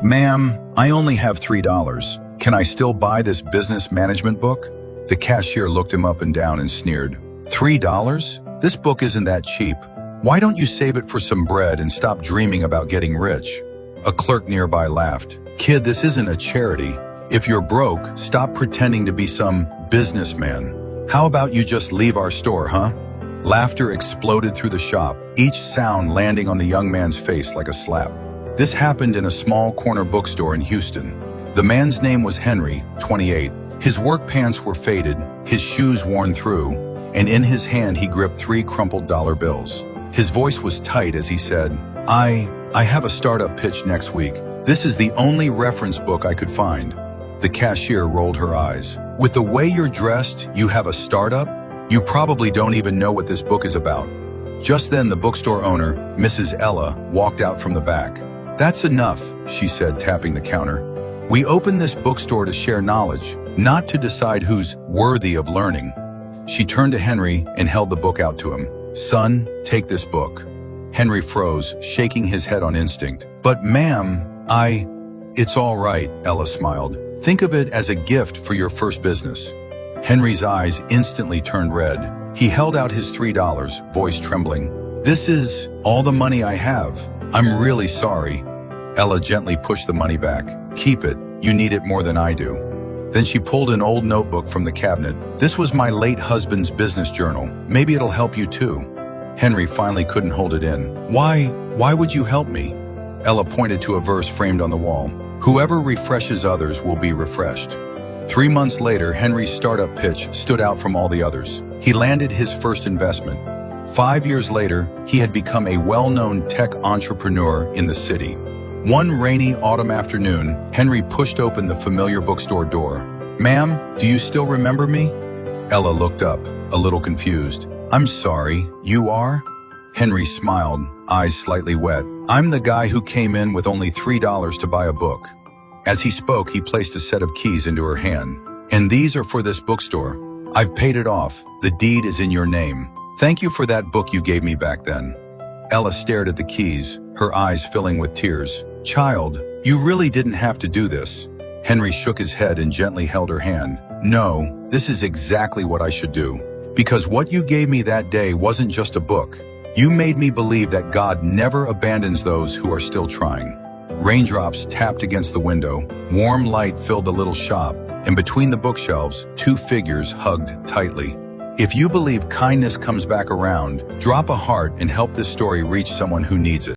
Ma'am, I only have $3. Can I still buy this business management book? The cashier looked him up and down and sneered. $3? This book isn't that cheap. Why don't you save it for some bread and stop dreaming about getting rich? A clerk nearby laughed. Kid, this isn't a charity. If you're broke, stop pretending to be some businessman. How about you just leave our store, huh? Laughter exploded through the shop, each sound landing on the young man's face like a slap. This happened in a small corner bookstore in Houston. The man's name was Henry, 28. His work pants were faded, his shoes worn through, and in his hand he gripped 3 crumpled dollar bills. His voice was tight as he said, I have a startup pitch next week. This is the only reference book I could find. The cashier rolled her eyes. With the way you're dressed, you have a startup? You probably don't even know what this book is about. Just then the bookstore owner, Mrs. Ella, walked out from the back. That's enough, she said, tapping the counter. We opened this bookstore to share knowledge, not to decide who's worthy of learning. She turned to Henry and held the book out to him. Son, take this book. Henry froze, shaking his head on instinct. But ma'am, It's all right, Ella smiled. Think of it as a gift for your first business. Henry's eyes instantly turned red. He held out his $3, voice trembling. This is all the money I have. I'm really sorry. Ella gently pushed the money back. Keep it. You need it more than I do. Then she pulled an old notebook from the cabinet. This was my late husband's business journal. Maybe it'll help you too. Henry finally couldn't hold it in. Why would you help me? Ella pointed to a verse framed on the wall. Whoever refreshes others will be refreshed. 3 months later, Henry's startup pitch stood out from all the others. He landed his first investment. 5 years later, he had become a well-known tech entrepreneur in the city. One rainy autumn afternoon, Henry pushed open the familiar bookstore door. Ma'am, do you still remember me? Ella looked up, a little confused. I'm sorry, you are? Henry smiled, eyes slightly wet. I'm the guy who came in with only $3 to buy a book. As he spoke, he placed a set of keys into her hand. And these are for this bookstore. I've paid it off. The deed is in your name. Thank you for that book you gave me back then. Ella stared at the keys, her eyes filling with tears. Child, you really didn't have to do this. Henry shook his head and gently held her hand. No, this is exactly what I should do. Because what you gave me that day wasn't just a book. You made me believe that God never abandons those who are still trying. Raindrops tapped against the window, warm light filled the little shop, and between the bookshelves, 2 figures hugged tightly. If you believe kindness comes back around, drop a heart and help this story reach someone who needs it.